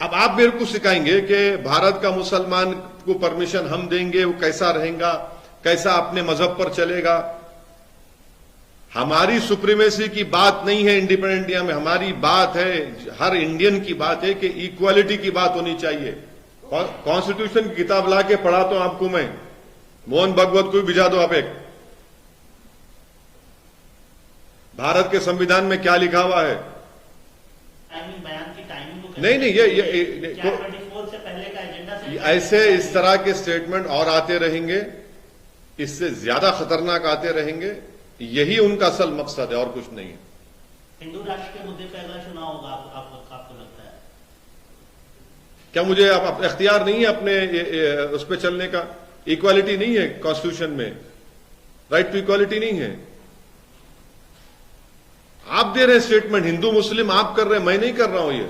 अब आप मेरे को सिखाएंगे कि भारत का मुसलमान को परमिशन हम देंगे, वो कैसा रहेगा, कैसा अपने मजहब पर चलेगा। हमारी सुप्रीमेसी की बात नहीं है इंडिपेंडेंट इंडिया में, हमारी बात है, हर इंडियन की बात है कि इक्वालिटी की बात होनी चाहिए। कॉन्स्टिट्यूशन की किताब ला के पढ़ाता हूं आपको मैं, मोहन भागवत को भी भिजा दो आप एक। भारत के संविधान में क्या लिखा हुआ है? बयान की टाइमिंग नहीं नहीं, ये 24 से पहले का एजेंडा ऐसे इस तरह के स्टेटमेंट और आते रहेंगे, इससे ज्यादा खतरनाक आते रहेंगे। यही उनका असल मकसद है और कुछ नहीं है। हिंदू राष्ट्र के मुद्दे पर अगला चुनाव होगा आपको लगता है? क्या मुझे आप इख्तियार नहीं है अपने उस पर चलने का? इक्वालिटी नहीं है कॉन्स्टिट्यूशन में, राइट टू इक्वालिटी नहीं है। आप दे रहे हैं स्टेटमेंट, हिंदू मुस्लिम आप कर रहे हैं, मैं नहीं कर रहा हूं ये।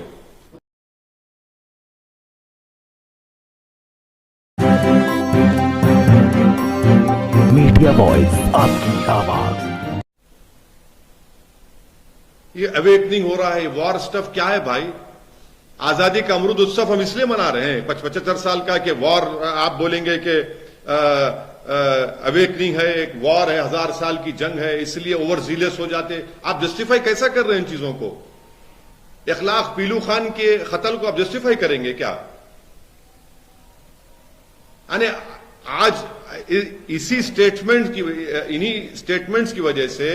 मीडिया वॉइस, आपकी आवाज। ये अवेकनिंग हो रहा है, वॉर स्टफ क्या है भाई? आजादी का अमृत उत्सव हम इसलिए मना रहे हैं 75 साल का कि वॉर, आप बोलेंगे कि अवेकनिंग है, एक वॉर है, 1000 साल की जंग है, इसलिए ओवर जीलियस हो जाते। आप जस्टिफाई कैसा कर रहे हैं इन चीजों को? इखलाक पीलू खान के कत्ल को आप जस्टिफाई करेंगे क्या? यानी आज इसी स्टेटमेंट की, इन्हीं स्टेटमेंट्स की वजह से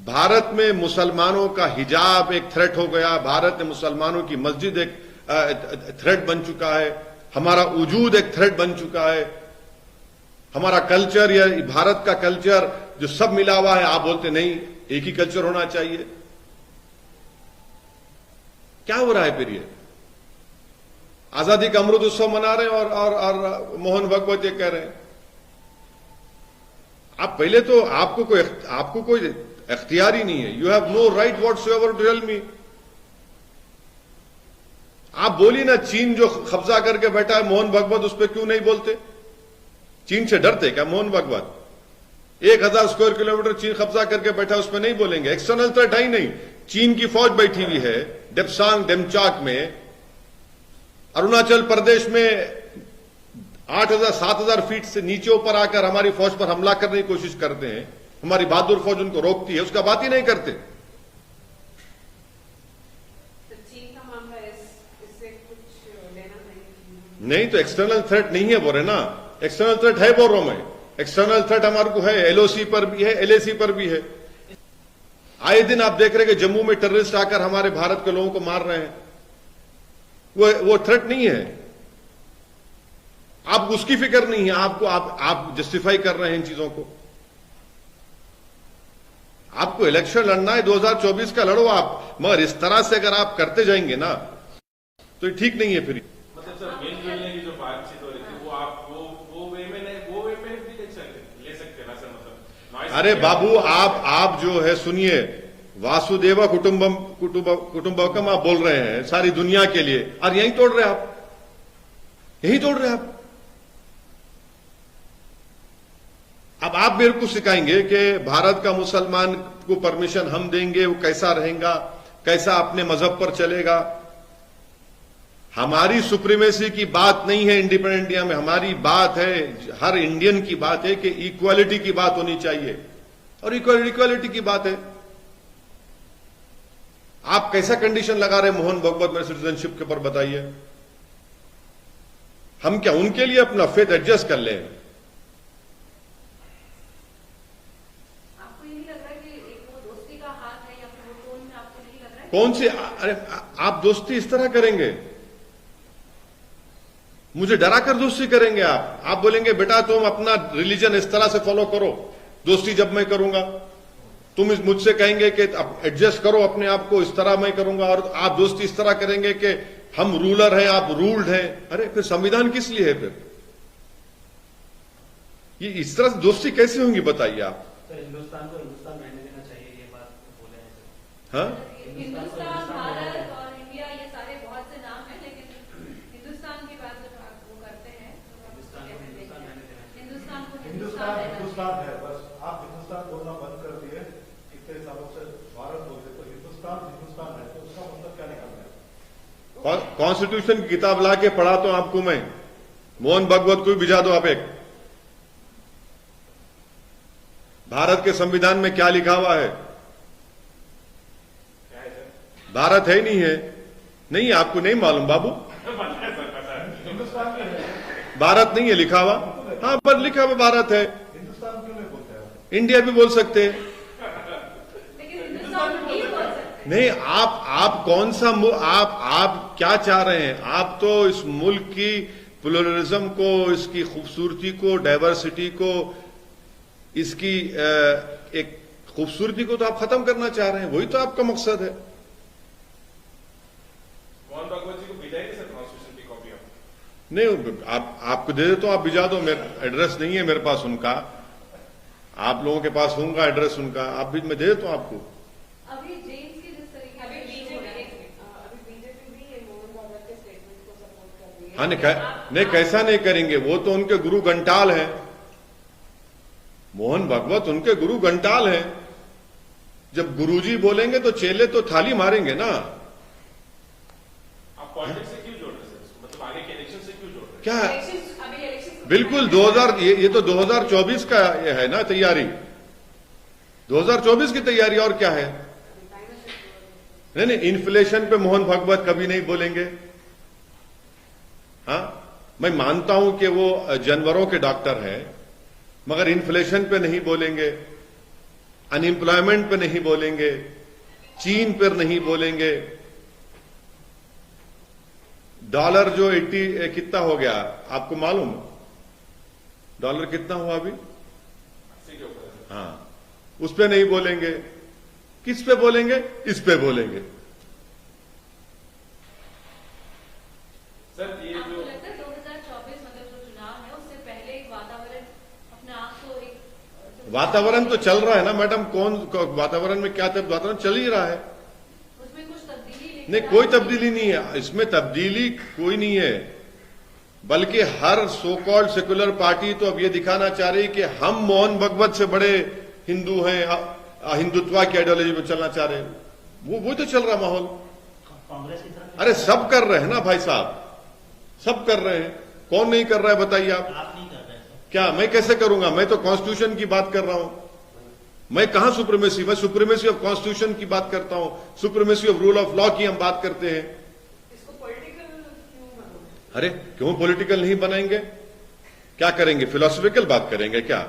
भारत में मुसलमानों का हिजाब एक थ्रेट हो गया, भारत में मुसलमानों की मस्जिद एक थ्रेट बन चुका है, हमारा वजूद एक थ्रेट बन चुका है, हमारा कल्चर या भारत का कल्चर जो सब मिला हुआ है, आप बोलते नहीं एक ही कल्चर होना चाहिए। क्या हो रहा है फिर? ये आजादी का अमृत उत्सव मना रहे हैं और मोहन भागवत ये कह रहे हैं। आप पहले तो आपको कोई इख्तियार ही नहीं है। You have no right whatsoever to tell me. आप बोली ना, चीन जो कब्जा करके बैठा है मोहन भागवत, उस पर क्यों नहीं बोलते? चीन से डरते क्या मोहन भागवत? 1000 स्क्वायर किलोमीटर चीन कब्जा करके बैठा है, उस पर नहीं बोलेंगे? एक्सटर्नल थ्रेट है ही नहीं। चीन की फौज बैठी हुई है डेप्सांग डेमचाक में, अरुणाचल प्रदेश में 8000 7000 फीट से नीचे ऊपर आकर हमारी फौज पर हमला करने की कोशिश करते हैं। हमारी बहादुर फौज उनको रोकती है, उसका बात ही नहीं करते। चीन का मामला इससे कुछ लेना नहीं तो एक्सटर्नल थ्रेट नहीं है बोल रहे ना, एक्सटर्नल थ्रेट है बोल रहा हूं मैं। एक्सटर्नल थ्रेट हमारे को है, एलओसी पर भी है, एलएसी पर भी है। आए दिन आप देख रहे हैं कि जम्मू में टेररिस्ट आकर हमारे भारत के लोगों को मार रहे हैं। वो थ्रेट नहीं है। आपको उसकी फिक्र नहीं है, आप जस्टिफाई कर रहे हैं इन चीजों को। आपको इलेक्शन लड़ना है 2024 का, लड़ो आप, मगर इस तरह से अगर आप करते जाएंगे ना तो ये ठीक नहीं है। फिर मतलब सर मेल मिलने की जो बातचीत हो रही थी वो आप वो वे में भी ले सकते ना सर? मतलब अरे बाबू, आप जो है सुनिए, वासुदेवा कुटुंबकम आप बोल रहे हैं सारी दुनिया के लिए, और यही तोड़ रहे आप, यही तोड़ रहे आप। अब आप मेरे को सिखाएंगे कि भारत का मुसलमान को परमिशन हम देंगे, वो कैसा रहेगा, कैसा अपने मजहब पर चलेगा। हमारी सुप्रीमेसी की बात नहीं है इंडिपेंडेंट इंडिया में, हमारी बात है, हर इंडियन की बात है कि इक्वालिटी की बात होनी चाहिए, और इक्वालिटी की बात है। आप कैसा कंडीशन लगा रहे मोहन भागवत में सिटीजनशिप के ऊपर, बताइए? हम क्या उनके लिए अपना फेथ एडजस्ट कर लें? आपको ये नहीं लग रहा कि एक वो दोस्ती का हाथ है, या फिर वो टोन में आपको नहीं लग रहा है? कौन सी? अरे आप दोस्ती इस तरह करेंगे? मुझे डरा कर दोस्ती करेंगे आप बोलेंगे बेटा तुम अपना रिलीजन इस तरह से फॉलो करो, दोस्ती जब मैं करूंगा। तुम मुझसे कहेंगे कि एडजस्ट करो अपने आप को, इस तरह मैं करूंगा, और आप दोस्ती इस तरह करेंगे कि हम रूलर हैं, आप रूल्ड हैं। अरे फिर संविधान किस लिए है? फिर ये इस तरह से दोस्ती कैसे होंगी, बताइए आप? तो हिंदुस्तान को हिंदुस्तान रहने देना चाहिए, ये बात बोले हैं सर। हाँ, हिंदुस्तान, भारत और इंडिया, ये सारे बहुत से नाम हैं, लेकिन हिंदुस्तान की बात जब आप वो करते हैं तो हिंदुस्तान को हिंदुस्तान रहने देना चाहिए। हिंदुस्तान को हिंदुस्तान है, बस आप हिंदुस्तान बोलना बंद कर दिए। इतने सालों से भारत बोलते, तो हिंदुस्तान है, तो उसका मतलब क्या निकालना है? कॉन्स्टिट्यूशन की किताब ला के पढ़ा तो आपको मैं, मोहन भागवत को भी भिजा दो आप एक। भारत के संविधान में क्या लिखा हुआ है? क्या है सर? भारत है ही नहीं है? नहीं, आपको नहीं मालूम बाबू, पता है सर, पता है। हिंदुस्तान की है, भारत नहीं है लिखा हुआ। हाँ, पर लिखा हुआ भारत है। हिंदुस्तान क्यों नहीं बोलते हैं? इंडिया भी बोल सकते हैं। लेकिन हिंदुस्तान नहीं बोल सकते। नहीं, आप कौन सा आप क्या चाह रहे हैं? आप तो इस मुल्क की प्लुरलिज्म को, इसकी खूबसूरती को, डाइवर्सिटी को, इसकी एक खूबसूरती को तो आप खत्म करना चाह रहे हैं। वही तो आपका मकसद है। मोहन भागवत जी को भिजाएंगे सर कॉन्स्टिट्यूशन की कॉपी आप? नहीं, आपको दे दे तो आप भिजा दो। मेरा एड्रेस नहीं है मेरे पास उनका, आप लोगों के पास होगा एड्रेस उनका, आप भी मैं दे देता हूं आपको। अभी जेम्स की जिस तरीके अभी से हो रहा है, बीजेपी भी ये मोहन भागवत के स्टेटमेंट को सपोर्ट कर रही है। हाँ, नहीं कैसा नहीं करेंगे? वो तो उनके गुरु घंटाल हैं। मोहन भागवत उनके गुरु घंटाल हैं। जब गुरुजी बोलेंगे तो चेले तो थाली मारेंगे ना। आप पॉलिटिक्स से क्यों जोड़ रहे हैं सर? मतलब आगे के इलेक्शन से क्यों जोड़ रहे हैं? क्या है? अभी इलेक्शन बिल्कुल 2000 ये तो 2024 का ये है ना तैयारी, 2024 की तैयारी। और क्या है? नहीं, इन्फ्लेशन पे मोहन भागवत कभी नहीं बोलेंगे। हाँ, मैं मानता हूं कि वो जानवरों के डॉक्टर हैं, मगर इन्फ्लेशन पे नहीं बोलेंगे, अनएम्प्लॉयमेंट पे नहीं बोलेंगे, चीन पर नहीं बोलेंगे। डॉलर जो 80 कितना हो गया आपको मालूम? डॉलर कितना हुआ अभी? 80 के ऊपर है सर। हाँ, उस पे नहीं बोलेंगे। किस पे बोलेंगे? इस पे बोलेंगे। सर ये आपको जो लगता है 2024 मतलब जो चुनाव है उससे पहले एक वातावरण अपने आप को एक वातावरण तो चल रहा है ना मैडम। वातावरण में क्या वातावरण चल ही रहा है। उसमें कुछ तब्दीली लेकर नहीं, कोई तब्दीली नहीं है इसमें। तब्दीली कोई नहीं है, बल्कि हर सो कॉल्ड सेकुलर पार्टी तो अब ये दिखाना चाह रही कि हम मोहन भागवत से बड़े हिंदू हैं, हिंदुत्व की आइडियोलॉजी में चलना चाह रहे हैं। वो तो चल रहा माहौल। कांग्रेस की तरफ अरे सब कर रहे हैं ना भाई साहब, सब कर रहे हैं। कौन नहीं कर रहा है बताइए आप? आप नहीं कर रहे हैं सर। क्या मैं कैसे करूंगा? मैं तो कॉन्स्टिट्यूशन की बात कर रहा हूं। मैं कहां सुप्रीमेसी? मैं सुप्रीमेसी ऑफ कॉन्स्टिट्यूशन की बात करता हूं, supremacy of rule of law की हम बात करते हैं। इसको पॉलिटिकल क्यों बनोगे? अरे क्यों पॉलिटिकल नहीं बनाएंगे? क्या करेंगे? फिलोसफिकल बात करेंगे क्या?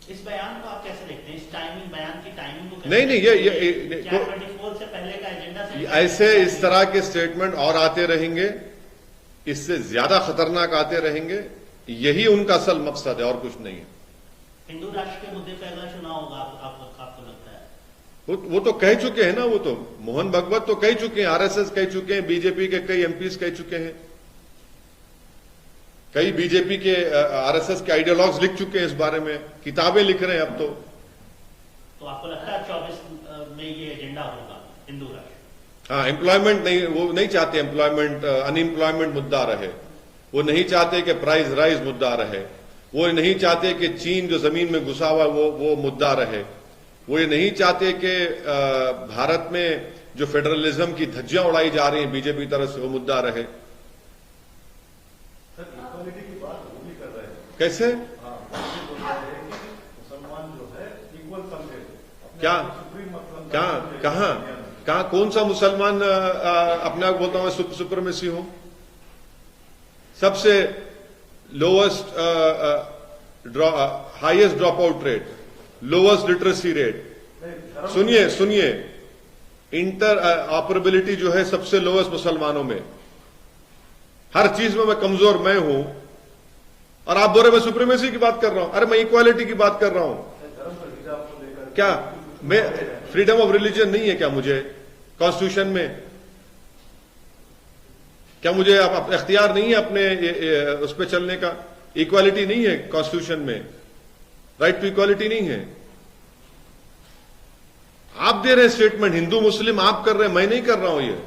इस बयान को आप कैसे देखते हैं? इस टाइमिंग, बयान की टाइमिंग को कैसे नहीं, देखते हैं? ये क्या 24 से पहले का एजेंडा से ऐसे इस तरह के स्टेटमेंट और आते रहेंगे, इससे ज्यादा खतरनाक आते रहेंगे। यही उनका असल मकसद है और कुछ नहीं है। हिंदू राष्ट्र के मुद्दे पर अगला चुनाव होगा आपको लगता है? वो तो कह चुके हैं ना। वो तो मोहन भागवत तो कह चुके हैं, आरएसएस कह चुके हैं, बीजेपी के कई एमपीज कह चुके हैं, कई बीजेपी के आरएसएस के आइडियोलॉग्स लिख चुके हैं इस बारे में, किताबें लिख रहे हैं अब तो। तो आपको लगता है 24 में ये एजेंडा होगा हिंदू राष्ट्र? हाँ, एम्प्लॉयमेंट नहीं, वो नहीं चाहते एम्प्लॉयमेंट, अनएम्प्लॉयमेंट मुद्दा रहे। वो नहीं चाहते कि प्राइस राइज मुद्दा रहे। वो नहीं चाहते कि चीन जो जमीन में घुसा हुआ वो मुद्दा रहे। वो ये नहीं चाहते कि भारत में जो फेडरलिज्म की धज्जियां उड़ाई जा रही हैं बीजेपी तरफ से, वो मुद्दा रहे। सर इक्वालिटी की बात वो भी कर रहे हैं। कैसे? हाँ, ये बोल रहे हैं कि मुसलमान जो है इक्वल समझे अपने क्या? आप को सुप्रीम मतलब कहां कौन सा मुसलमान अपने आप बोलता हूं मैं सुप्रीमेसी हूं? सबसे lowest highest drop out rate, lowest literacy rate. सुनिए, इंटर ऑपरेबिलिटी जो है सबसे लोएस्ट मुसलमानों में। हर चीज में मैं कमजोर मैं हूं, और आप बोल रहे मैं सुप्रीमेसी की बात कर रहा हूं। अरे मैं इक्वालिटी की बात कर रहा हूं। धर्म पर हिजाब को लेकर क्या मैं फ्रीडम ऑफ रिलीजन नहीं है क्या मुझे कॉन्स्टिट्यूशन में? क्या मुझे अब इख्तियार नहीं है अपने उस पर चलने का? इक्वालिटी नहीं है कॉन्स्टिट्यूशन में, राइट टू इक्वालिटी नहीं है। आप दे रहे हैं स्टेटमेंट, हिंदू मुस्लिम आप कर रहे हैं, मैं नहीं कर रहा हूं ये।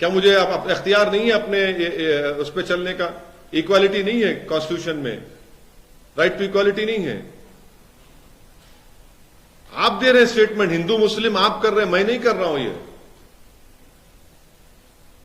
क्या मुझे अब इख्तियार नहीं है अपने उस पर चलने का? इक्वालिटी नहीं है कॉन्स्टिट्यूशन में, राइट टू इक्वालिटी नहीं है। आप दे रहे हैं स्टेटमेंट, हिंदू मुस्लिम आप कर रहे हैं, मैं नहीं कर रहा हूं ये।